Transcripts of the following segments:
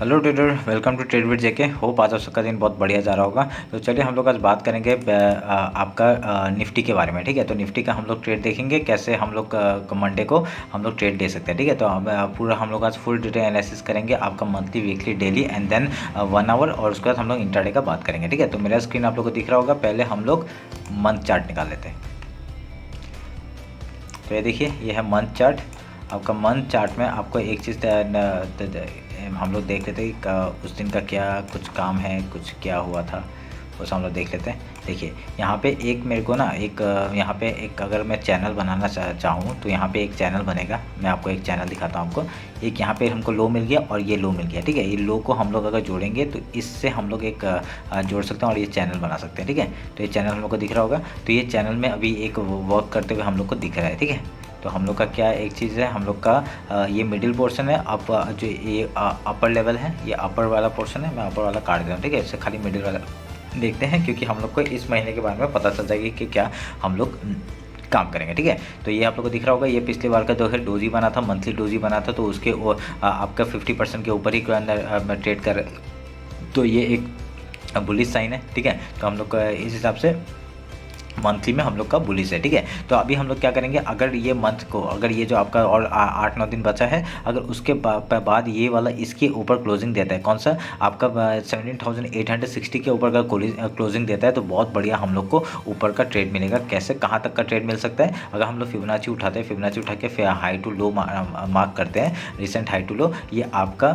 Hello trader, welcome to trade with JK. Hope आज आप सबका दिन बहुत बढ़िया जा रहा होगा। तो चलिए हम लोग आज बात करेंगे आपका निफ्टी के बारे में। ठीक है, तो निफ्टी का हम लोग ट्रेड देखेंगे, कैसे हम लोग मंडे को हम लोग ट्रेड दे सकते हैं। ठीक है, तो पूरा हम लोग आज फुल डिटेल एनालिसिस करेंगे, आपका monthly, weekly, daily and then 1 hour, और उसके बाद हम लोग इंट्राडे का बात करेंगे। ठीक है, तो मेरा स्क्रीन आप लोग को दिख रहा होगा। पहले हम लोग मंथ चार्ट निकाल लेते हैं। तो ये देखिए, ये है मंथ चार्ट। आपका मंथ चार्ट में आपको एक चीज़ हम लोग देख लेते हैं उस दिन का क्या कुछ काम है, कुछ क्या हुआ था, उसे हम लोग देख लेते हैं। देखिए यहाँ पे एक मेरे को ना एक यहाँ पे एक अगर मैं चैनल बनाना चाहूँ तो यहाँ पे एक चैनल बनेगा। मैं आपको एक चैनल दिखाता हूँ आपको। एक यहाँ पे हमको लो मिल गया और ये लो मिल गया। ठीक है, ये लो को हम लोग अगर जोड़ेंगे तो इससे हम लोग एक जोड़ सकते हैं और ये चैनल बना सकते हैं। ठीक है, तो ये चैनल हम लोग को दिख रहा होगा। तो ये चैनल में अभी एक वर्क करते हुए हम लोग को दिख रहा है। ठीक है, तो हम लोग का क्या एक चीज़ है, हम लोग का ये मिडिल पोर्शन है, अप जो ये अपर लेवल है, ये अपर वाला पोर्शन है। मैं अपर वाला काट देता हूँ। ठीक है, इससे खाली मिडिल वाला देखते हैं, क्योंकि हम लोग को इस महीने के बारे में पता चल जाएगी कि क्या हम लोग काम करेंगे। ठीक है, तो ये आप लोग को दिख रहा होगा। ये पिछले बार का जो है डोजी बना था, मंथली डोजी बना था, तो उसके आपका 50% के ऊपर ही ट्रेड कर, तो ये एक बुलिश साइन है। ठीक है, तो हम लोग का इस हिसाब से मंथली में हम लोग का बुलिश है। ठीक है, तो अभी हम लोग क्या करेंगे, अगर ये मंथ को, अगर ये जो आपका और 8-9 दिन बचा है, अगर उसके बाद ये वाला इसके ऊपर क्लोजिंग देता है, कौन सा आपका 17,860 के ऊपर अगर क्लोजिंग देता है, तो बहुत बढ़िया हम लोग को ऊपर का ट्रेड मिलेगा। कैसे, कहाँ तक का ट्रेड मिल सकता है, अगर हम लोग फिबोनाची उठाते हैं, फिबोनाची उठा के फिर हाई टू लो मार्क करते हैं, रिसेंट हाई टू लो, ये आपका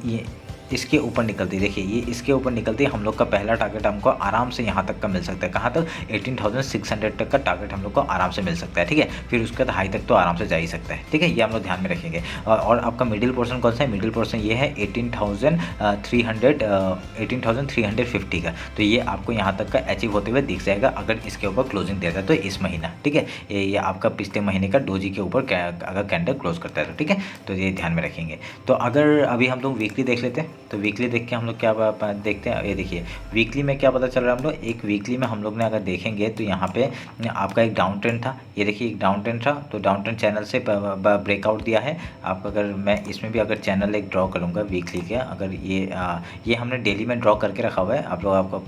ये इसके ऊपर निकलती है। देखिए ये इसके ऊपर निकलती है, हम लोग का पहला टारगेट हमको आराम से यहाँ तक का मिल सकता है। कहाँ तक, 18,600 तक का टारगेट हम लोग को आराम से मिल सकता है। ठीक है, फिर उसके बाद हाई तक तो आराम से जा ही सकता है। ठीक है, ये हम लोग ध्यान में रखेंगे। और आपका मिडिल पोर्शन कौन सा है, मिडिल पोर्शन ये है 18,350 का। तो ये आपको यहाँ तक का अचीव होते हुए दिख जाएगा अगर इसके ऊपर क्लोजिंग देता है तो इस महीना। ठीक है, ये आपका पिछले महीने का डोजी के ऊपर अगर कैंडल क्लोज करता है तो। ठीक है, तो ये ध्यान में रखेंगे। तो अगर अभी हम लोग वीकली देख लेते हैं, तो वीकली देख के हम लोग क्या देखते हैं। ये देखिए वीकली में क्या पता चल रहा है हम लोग, एक वीकली में हम लोग ने अगर देखेंगे तो यहाँ पे आपका एक डाउन ट्रेंड था। ये देखिए एक डाउन ट्रेंड था, तो डाउन ट्रेंड चैनल से ब्रेकआउट दिया है। आप अगर मैं इसमें भी अगर चैनल एक ड्रॉ करूँगा वीकली का, अगर ये हमने डेली में ड्रॉ करके रखा हुआ है, आप लोग आपको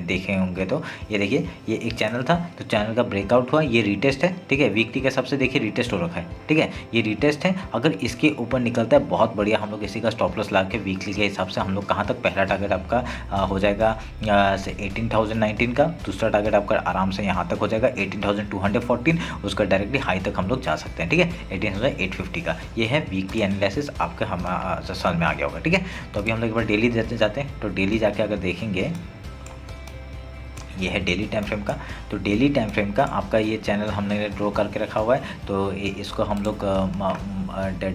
देखे होंगे। तो ये देखिए ये एक चैनल था, तो चैनल का ब्रेकआउट हुआ, ये रिटेस्ट है। ठीक है, वीकली के हिसाब से देखिए रिटेस्ट हो रखा है। ठीक है, ये रिटेस्ट है, अगर इसके ऊपर निकलता है बहुत बढ़िया, हम लोग इसी का स्टॉप लॉस ला के वीकली के हिसाब से हम लोग कहाँ तक, पहला टारगेट आपका हो जाएगा 18,019 का, दूसरा टारगेट आपका आराम से यहाँ तक हो जाएगा 18,214, उसका डायरेक्टली हाई तक हम लोग जा सकते हैं। ठीक है, 18,850 का। ये है वीकली एनालिसिस, आपके हम समझ में आ गया होगा। ठीक है, तो अभी हम लोग एक बार डेली जाते हैं। तो डेली जाके अगर देखेंगे, ये है डेली टाइम फ्रेम का। तो डेली टाइम फ्रेम का आपका ये चैनल हमने ड्रॉ करके रखा हुआ है, तो इसको हम लोग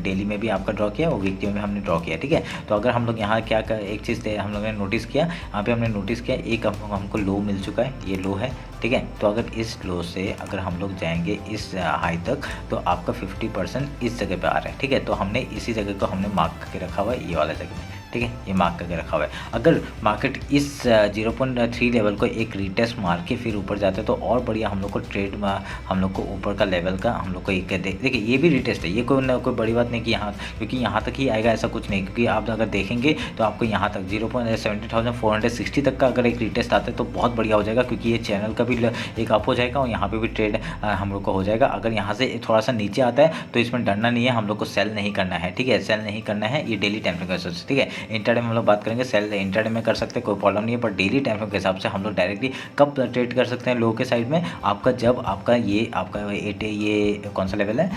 डेली में भी आपका ड्रॉ किया और वीकली में भी हमने ड्रॉ किया। ठीक है, तो अगर हम लोग यहाँ क्या एक चीज़ हम लोगों ने नोटिस किया, यहाँ पे हमने नोटिस किया एक हमको लो मिल चुका है, ये लो है। ठीक है, तो अगर इस लो से अगर हम लोग जाएंगे इस हाई तक, तो आपका 50% इस जगह पे आ रहा है। ठीक है, तो हमने इसी जगह को हमने मार्क करके रखा हुआ है, ये वाला जगह में। ठीक है, ये मार्क करके रखा हुआ है। अगर मार्केट इस 0.3 लेवल को एक रीटेस्ट मार के फिर ऊपर जाते हैं तो और बढ़िया हम लोग को ट्रेड में, हम लोग को ऊपर का लेवल का हम लोग को एक देखिए ये भी रीटेस्ट है, ये कोई बड़ी बात नहीं कि यहाँ, क्योंकि यहाँ तक ही आएगा ऐसा कुछ नहीं, क्योंकि आप अगर देखेंगे तो आपको यहाँ तक 0.70,460 तक का अगर एक रीटेस्ट आता है तो बहुत बढ़िया हो जाएगा, क्योंकि ये चैनल का भी एक अप हो जाएगा और यहाँ पे भी ट्रेड हम लोग को हो जाएगा। अगर यहाँ से थोड़ा सा नीचे आता है तो इसमें डरना नहीं है, हम लोग को सेल नहीं करना है। ठीक है, सेल नहीं करना है, ये डेली टाइम फ्रेम का सोच। ठीक है, इंट्राडे में हम लोग बात करेंगे, सेल इंट्राडे में कर सकते हैं, कोई प्रॉब्लम नहीं है, पर डेली टाइम फ्रेम के हिसाब से हम लोग डायरेक्टली कब ट्रेड कर सकते हैं लो के साइड में, आपका जब आपका ये कौन सा लेवल है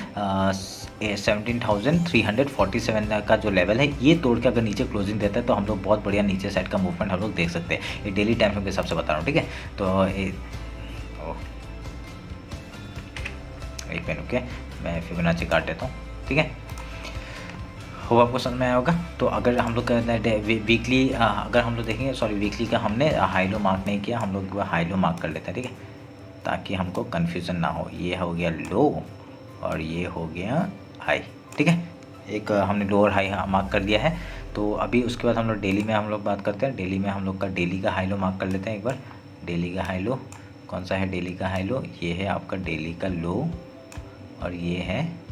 17,347 का जो लेवल है, ये तोड़ के अगर नीचे क्लोजिंग देता है तो हम लोग बहुत बढ़िया नीचे साइड का मूवमेंट हम लोग देख सकते हैं। ये डेली टाइम फ्रेम के हिसाब से बता रहा हूँ। ठीक है, तो एक मिनट रुके, मैं फिबोनाची काट देता हूँ। ठीक है, हो आपको समझ में आया होगा। तो अगर हम लोग वीकली अगर हम लोग देखेंगे, सॉरी वीकली का हमने हाई लो मार्क नहीं किया, हम लोग हाई लो मार्क कर लेते हैं। ठीक है, ताकि हमको कन्फ्यूज़न ना हो। ये हो गया लो और ये हो गया हाई। ठीक है, एक हमने लो और हाई मार्क कर दिया है। तो अभी उसके बाद हम लोग डेली में हम लोग बात करते हैं। डेली में हम लोग का डेली का हाई लो मार्क कर लेते हैं एक बार। डेली का हाई लो कौन सा है, डेली का हाई लो ये है आपका डेली का लो और ये है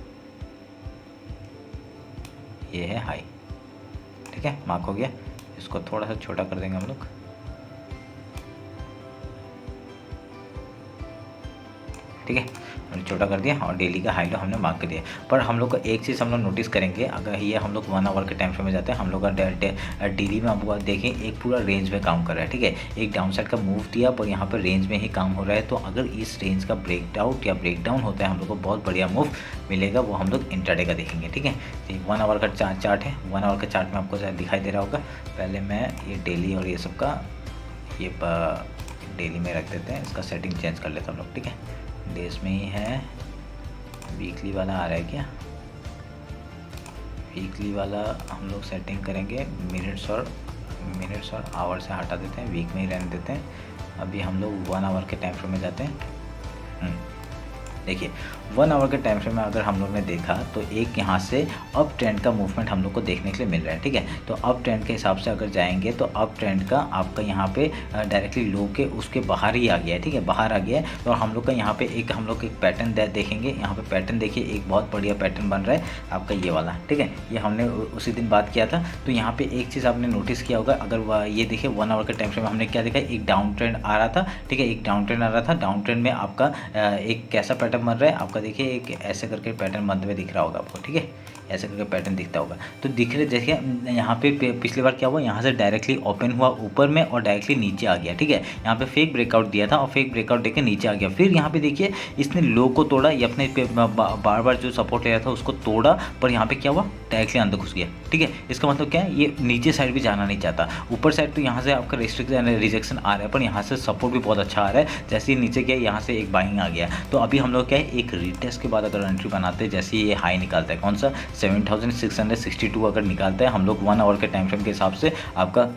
हाई। ठीक है, मार्क हो गया। इसको थोड़ा सा छोटा कर देंगे हम लोग, ठीक है, हमने छोटा कर दिया और डेली का हाई लो हमने मार्क कर दिया। पर हम लोग को एक चीज़ हम लोग नोटिस करेंगे, अगर ये हम लोग 1 आवर के टाइम फ्रेम में जाते हैं, हम लोग का डेली में आपको देखें एक पूरा रेंज में काम कर रहा है, ठीक है, एक डाउन साइड का मूव दिया पर यहाँ पर रेंज में ही काम हो रहा है। तो अगर इस रेंज का ब्रेकआउट या ब्रेकडाउन होता है हम लोग को बहुत बढ़िया मूव मिलेगा, वो हम लोग इंट्राडे का देखेंगे, ठीक है। तो 1 आवर का चार्ट है, 1 आवर के चार्ट में आपको दिखाई दे रहा होगा। पहले मैं ये डेली और ये सब का ये डेली में रख देते हैं, इसका सेटिंग चेंज कर लेता हम लोग, ठीक है। डेज में ही है, वीकली वाला आ रहा है क्या? वीकली वाला हम लोग सेटिंग करेंगे, मिनट्स और आवर से हटा देते हैं, वीक में ही रहने देते हैं। अभी हम लोग 1 आवर के टाइम फ्रेम में जाते हैं। देखिए 1 आवर के टाइम फ्रेम में अगर हम लोग ने देखा तो एक यहाँ से अप ट्रेंड का मूवमेंट हम लोग को देखने के लिए मिल रहा है, ठीक है। तो अप ट्रेंड के हिसाब से अगर जाएंगे तो अप ट्रेंड का आपका यहाँ पे डायरेक्टली लो के उसके बाहर ही आ गया है, ठीक है, बाहर आ गया है। तो हम लोग का यहाँ पे एक हम लोग एक पैटर्न देखेंगे, यहाँ पे पैटर्न देखिए, एक बहुत बढ़िया पैटर्न बन रहा है आपका ये वाला, ठीक है। ये हमने उसी दिन बात किया था। तो यहाँ पे एक चीज़ आपने नोटिस किया होगा, अगर ये देखिए 1 आवर के टाइम फ्रेम में हमने क्या देखा, एक डाउन ट्रेंड आ रहा था, ठीक है, एक डाउन ट्रेंड आ रहा था। डाउन ट्रेंड में आपका एक कैसा पैटर्न बन रहा है आपका, देखिए एक ऐसे करके पैटर्न बनते हुए दिख रहा होगा आपको, ठीक है, ऐसे करके पैटर्न दिखता होगा। तो दिख रहे देखिए यहाँ पे पिछली बार क्या हुआ, यहाँ से डायरेक्टली ओपन हुआ ऊपर में और डायरेक्टली नीचे आ गया, ठीक है। यहाँ पे फेक ब्रेकआउट दिया था और फेक ब्रेकआउट देके नीचे आ गया। फिर यहाँ पे देखिए इसने लो को तोड़ा, ये अपने बार बार जो सपोर्ट ले रहा था उसको तोड़ा, पर यहाँ पे क्या हुआ, डायरेक्टली अंदर घुस गया, ठीक है। इसका मतलब क्या है, ये नीचे साइड भी जाना नहीं चाहता। ऊपर साइड तो यहाँ से आपका रिजेक्शन आ रहा है, पर यहाँ से सपोर्ट भी बहुत अच्छा आ रहा है। जैसे ही नीचे गया यहाँ से एक बाइंग आ गया। तो अभी हम लोग क्या है, एक रीटेस्ट के बाद अगर एंट्री बनाते हैं, जैसे ये हाई निकालता है, कौन सा 7662 अगर निकालता है हम लोग 1 आवर के टाइम फ्रेम के हिसाब से, आपका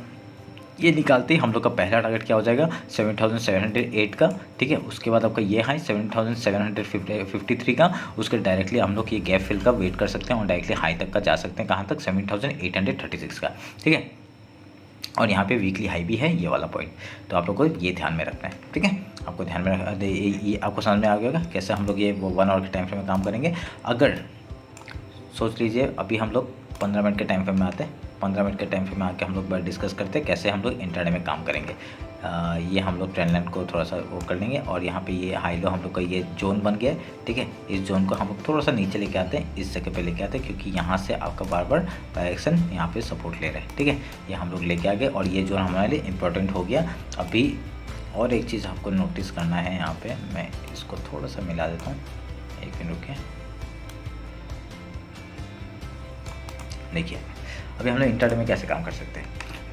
ये निकालते ही हम लोग का पहला टारगेट क्या हो जाएगा, 7708 का, ठीक है। उसके बाद आपका ये हाई 7753 का, उसके डायरेक्टली हम लोग ये गैप फिल का वेट कर सकते हैं और डायरेक्टली हाई तक का जा सकते हैं, कहाँ तक, 7836 का, ठीक है। और यहाँ पे वीकली हाई भी है ये वाला पॉइंट। तो आप लोग को ये ध्यान में रखना है, ठीक है, आपको ध्यान में रखना, ये आपको समझ में आ गया होगा कैसे हम लोग ये 1 आवर के टाइम फ्रेम में काम करेंगे। अगर सोच लीजिए अभी हम लोग 15 मिनट के टाइम फ्रेम में आते हैं, 15 मिनट के टाइम फ्रेम में आके हम लोग डिस्कस करते हैं कैसे हम लोग इंट्राडे में काम करेंगे। ये हम लोग ट्रेंड लाइन को थोड़ा सा वो कर लेंगे और यहाँ पे ये हाई लो हम लोग का ये जोन बन गया है, ठीक है। इस जोन को हम लोग थोड़ा सा नीचे लेके आते हैं, इस जगह पे लेके आते हैं, क्योंकि यहाँ से आपका बार बार डायरेक्शन यहाँ पे सपोर्ट ले रहे हैं, ठीक है। ये हम लोग लेके आ गए और ये जोन हमारे लिए इंपॉर्टेंट हो गया। अभी और एक चीज़ आपको नोटिस करना है, यहाँ पर मैं इसको थोड़ा सा मिला देता हूँ, एक मिनट रुकिए। देखिए अभी हम लोग इंट्राडे में कैसे काम कर सकते हैं।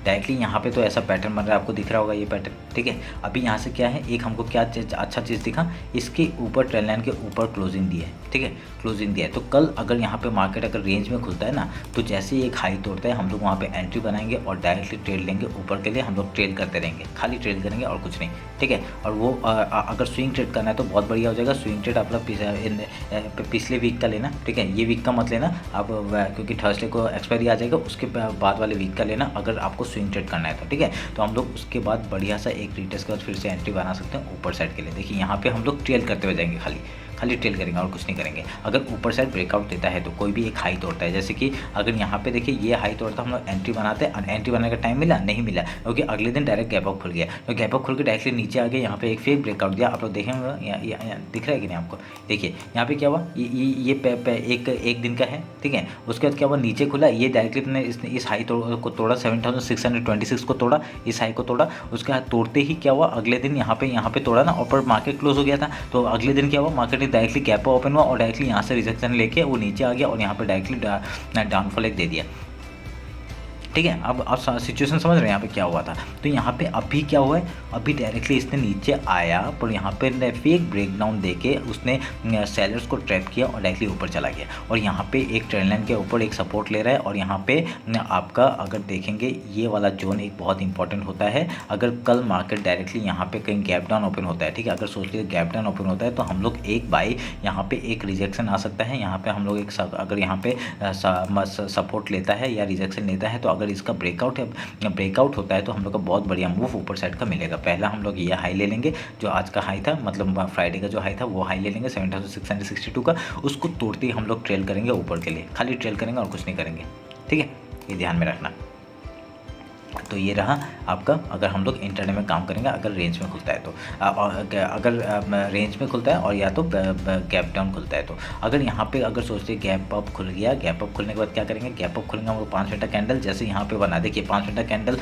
डायरेक्टली यहाँ पे तो ऐसा पैटर्न बन रहा है, आपको दिख रहा होगा ये पैटर्न, ठीक है। अभी यहाँ से क्या है, एक हमको क्या अच्छा चीज़ दिखा, इसके ऊपर ट्रेंड लाइन के ऊपर क्लोजिंग दी है, ठीक है, क्लोजिंग दिया है। तो कल अगर यहाँ पे मार्केट अगर रेंज में खुलता है ना, तो जैसे ही एक हाई तोड़ता है हम लोग वहाँ पे एंट्री बनाएंगे और डायरेक्टली ट्रेड लेंगे ऊपर के लिए। हम लोग ट्रेड करते रहेंगे, खाली ट्रेड करेंगे और कुछ नहीं, ठीक है। और वो अगर स्विंग ट्रेड करना है तो बहुत बढ़िया हो जाएगा। स्विंग ट्रेड आप लोग पिछले वीक का लेना, ठीक है, ये वीक का मत लेना आप, क्योंकि थर्सडे को एक्सपायरी आ जाएगा, उसके बाद वाले वीक का लेना अगर आपको स्विंग ट्रेड करना है तो, ठीक है। तो हम लोग उसके बाद बढ़िया सा एक रीटेस्ट के बाद फिर से एंट्री बना सकते हैं ऊपर साइड के लिए। देखिए यहाँ पे हम लोग ट्रेल करते हुए जाएंगे, खाली ट्रेल करेंगे और कुछ नहीं करेंगे। अगर ऊपर साइड ब्रेकआउट देता है तो कोई भी एक हाई तोड़ता है, जैसे कि अगर यहाँ पे देखिए ये हाई तोड़ता हम लोग एंट्री बनाते हैं, एंट्री बनाने का टाइम मिला नहीं मिला, क्योंकि अगले दिन डायरेक्ट गैप अप खुल गया। तो गैप अप खुल के डायरेक्टली नीचे आ गया, यहाँ पे एक फेक ब्रेकआउट दिया, आप लोग देखेंगे दिख रहा है कि नहीं आपको। देखिए यहाँ पे क्या हुआ, ये एक दिन का है, ठीक है। उसके बाद क्या हुआ, नीचे खुला, ये डायरेक्टली इसने इस हाई को तोड़ा, 7626 को तोड़ा, इस हाई को तोड़ा। उसके बाद तोड़ते ही क्या हुआ, अगले दिन यहाँ पे तोड़ा ना, और मार्केट क्लोज हो गया था। तो अगले दिन क्या हुआ, मार्केट ने डायरेक्टली गैप ओपन हुआ और डायरेक्टली यहाँ से रिजेक्शन लेके वो नीचे आ गया और यहाँ पे डायरेक्टली डाउनफॉल एक दे दिया, ठीक है। अब आप सिचुएशन समझ रहे हैं यहाँ पे क्या हुआ था। तो यहाँ पे अभी क्या हुआ है, अभी डायरेक्टली इसने नीचे आया पर यहाँ पे फेक ब्रेकडाउन देके उसने सेलर्स को ट्रैप किया और डायरेक्टली ऊपर चला गया और यहाँ पे एक ट्रेंड लाइन के ऊपर एक सपोर्ट ले रहा है। और यहाँ पे आपका अगर देखेंगे ये वाला जोन एक बहुत इंपॉर्टेंट होता है। अगर कल मार्केट डायरेक्टली यहाँ पे कहीं गैप डाउन ओपन होता है, ठीक है, अगर सोच लीजिए गैप डाउन ओपन होता है तो हम लोग एक बाई यहाँ पे एक रिजेक्शन आ सकता है। यहाँ पे हम लोग एक अगर यहाँ पे सपोर्ट लेता है या रिजेक्शन लेता है तो अगर इसका ब्रेकआउट होता है तो हम लोग का बहुत बढ़िया मूव ऊपर साइड का मिलेगा। पहला हम लोग ये हाई ले लेंगे जो आज का हाई था, मतलब फ्राइडे का जो हाई था वो हाई ले लेंगे 7662 का। उसको तोड़ते ही हम लोग ट्रेल करेंगे ऊपर के लिए, खाली ट्रेल करेंगे और कुछ नहीं करेंगे, ठीक है, ये ध्यान में रखना। तो ये रहा आपका, अगर हम लोग इंटरडे में काम करेंगे अगर रेंज में खुलता है तो, अगर रेंज में खुलता है और या तो गैप डाउन खुलता है तो। अगर यहाँ पे अगर सोचते हैं गैप अप खुल गया, गैप अप खुलने के बाद क्या करेंगे, गैप अप खुलेंगे हम लोग 5 मिनट का कैंडल जैसे यहाँ पे बना, देखिए 5 मिनट का कैंडल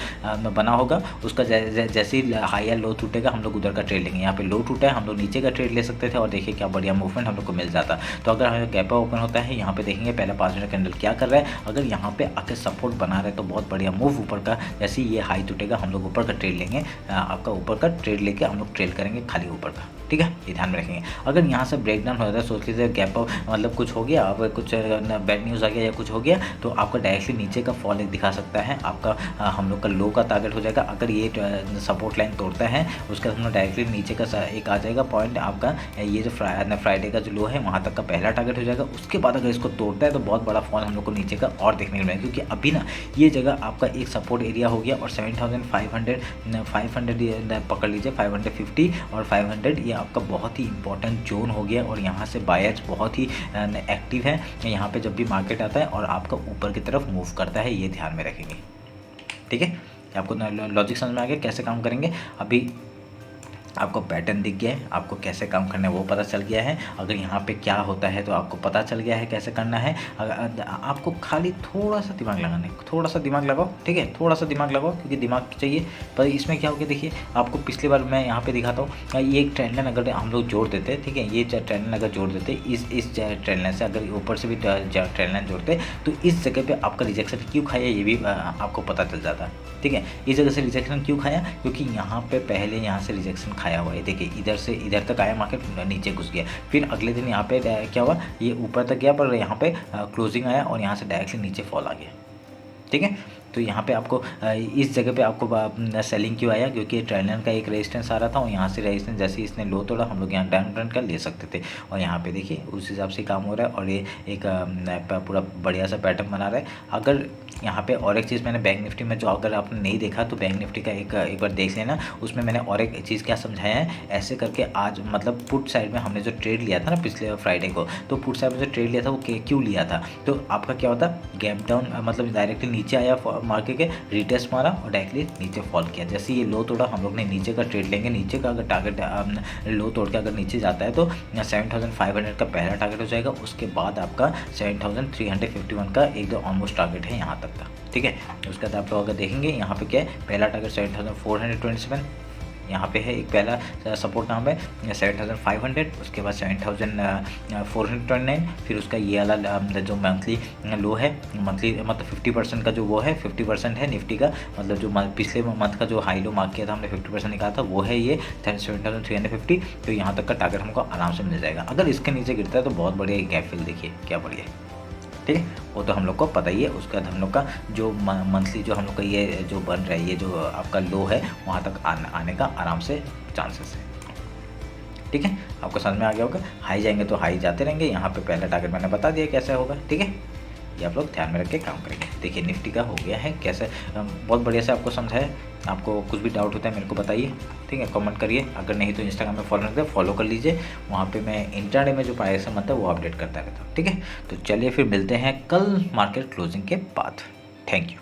बना होगा, उसका जैसे ही हाई या लो टूटेगा हम लोग उधर का ट्रेड लेंगे। यहाँ पे लो टूटा है हम लोग नीचे का ट्रेड ले सकते थे और देखिए क्या बढ़िया मूवमेंट हम लोग को मिल जाता। तो अगर हमें गैप अप ओपन होता है, यहाँ पे देखेंगे पहले 5 मिनट कैंडल क्या कर रहा है, अगर यहाँ पे आके सपोर्ट बना रहे तो बहुत बढ़िया मूव ऊपर का, जैसे ये हाई टूटेगा हम लोग ऊपर का ट्रेड लेंगे, आपका ऊपर का ट्रेड लेके हम लोग ट्रेड करेंगे खाली ऊपर का, ठीक है, ये ध्यान में रखेंगे। अगर यहाँ से ब्रेकडाउन हो जाता है, सोच लीजिए गैप अप मतलब कुछ हो गया, अब कुछ बैड न्यूज़ आ गया या कुछ हो गया, तो आपका डायरेक्टली नीचे का फॉल एक दिखा सकता है, आपका हम लोग का लो का टारगेट हो जाएगा। अगर ये सपोर्ट लाइन तोड़ता है उसका हम लोग डायरेक्टली नीचे का एक आ जाएगा पॉइंट, आपका ये जो फ्राइडे का जो लो है वहाँ तक का पहला टारगेट हो जाएगा। उसके बाद अगर इसको तोड़ता है तो बहुत बड़ा फॉल हम लोग को नीचे का और देखने को मिलेगा, क्योंकि अभी ना ये जगह आपका एक सपोर्ट एरिया हो गया और 7500 पकड़ लीजिए, 550 और 500 ये आपका बहुत ही इंपॉर्टेंट जोन हो गया और यहाँ से बायर्स बहुत ही एक्टिव है यहाँ पे जब भी मार्केट आता है और आपका ऊपर की तरफ मूव करता है, ये ध्यान में रखेंगे, ठीक है। आपको लॉजिक समझ में आ गया कैसे काम करेंगे, अभी आपको पैटर्न दिख गया है, आपको कैसे काम करना है वो पता चल गया है। अगर यहाँ पे क्या होता है तो आपको पता चल गया है कैसे करना है। आपको खाली थोड़ा सा दिमाग लगाना है, थोड़ा सा दिमाग लगाओ, ठीक है, थोड़ा सा दिमाग लगाओ क्योंकि दिमाग चाहिए। पर इसमें क्या हो गया देखिए, आपको पिछली बार मैं यहाँ पे दिखाता हूँ, ये एक ट्रेंड लाइन अगर हम लोग जोड़ देते, ठीक है, ये ट्रेंड लाइन अगर जोड़ देते इस ट्रेंड लाइन से, अगर ऊपर से भी ट्रेंड लाइन जोड़ते तो इस जगह पर आपका रिजेक्शन क्यों खाया ये भी आपको पता चल जाता, ठीक है। इस जगह से रिजेक्शन क्यों खाया, क्योंकि यहाँ पे पहले यहाँ से रिजेक्शन खाया हुआ है, देखिए इधर से इधर तक आया, मार्केट नीचे घुस गया, फिर अगले दिन यहाँ पे क्या हुआ, ये ऊपर तक गया पर यहाँ पे क्लोजिंग आया और यहाँ से डायरेक्टली नीचे फॉल आ गया, ठीक है। तो यहाँ पे आपको इस जगह पे आपको सेलिंग क्यों आया, क्योंकि ट्रेंड लाइन का एक रेजिस्टेंस आ रहा था और यहाँ से रेजिस्टेंस जैसे इसने लो तोड़ा हम लोग यहाँ डाउन कर ले सकते थे और यहाँ पे देखिए उस हिसाब से काम हो रहा है और ये एक पूरा बढ़िया सा पैटर्न बना रहा है। अगर यहाँ पे और एक चीज़ मैंने बैंक निफ्टी में जो अगर आपने नहीं देखा तो बैंक निफ्टी का एक बार देख लेना, उसमें मैंने और एक चीज़ क्या समझाया है, ऐसे करके आज मतलब पुट साइड में हमने जो ट्रेड लिया था ना पिछले फ्राइडे को, तो पुट साइड में जो ट्रेड लिया था वो क्यों लिया था, तो आपका क्या होता गैप डाउन मतलब डायरेक्टली नीचे आया मार्केट के, रिटेस्ट मारा और डायरेक्टली नीचे फॉल किया, जैसे ये लो तोड़ा हम लोग ने नीचे का ट्रेड लेंगे, नीचे का अगर टारगेट लो तोड़ के अगर नीचे जाता है तो 7500 का पहला टारगेट हो जाएगा, उसके बाद आपका 7351 का एक दो ऑलमोस्ट टारगेट है यहाँ तक का, ठीक है। उसके बाद आप लोग अगर देखेंगे यहाँ पे क्या है, पहला टारगेट 7427 यहाँ पे है, एक पहला सपोर्ट नाम है 7500, उसके बाद 7429, फिर उसका ये वाला जो मंथली लो है, मंथली मतलब 50% का जो वो है 50% है निफ्टी का, मतलब जो पिछले मंथ का जो हाई लो मार्क किया था हमने 50% निकाला था वो है ये 7350। तो यहाँ तक का टारगेट हमको आराम से मिल जाएगा। अगर इसके नीचे गिरता है तो बहुत बढ़िया गैप फिल, देखिए क्या बढ़िया है, ठीक है, वो तो हम लोग को पता ही है। उसके बाद हम लोग का जो मंथली जो हम लोग का ये जो बन रहा है, ये जो आपका लो है वहाँ तक आने का आराम से चांसेस है, ठीक है। आपको समझ में आ गया होगा, हाई जाएंगे तो हाई जाते रहेंगे, यहाँ पे पहला टारगेट मैंने बता दिया कैसे होगा, ठीक है। ये आप लोग ध्यान में रख के काम करेंगे। देखिए निफ्टी का हो गया है कैसे, बहुत बढ़िया से आपको समझाया। आपको कुछ भी डाउट होता है मेरे को बताइए, ठीक है, कमेंट करिए। अगर नहीं तो इंस्टाग्राम में फॉलो कर लीजिए, वहाँ पे मैं इंट्राडे में जो प्राइस है मतलब वो अपडेट करता रहता हूँ, ठीक है। तो चलिए फिर मिलते हैं कल मार्केट क्लोजिंग के बाद। Thank you.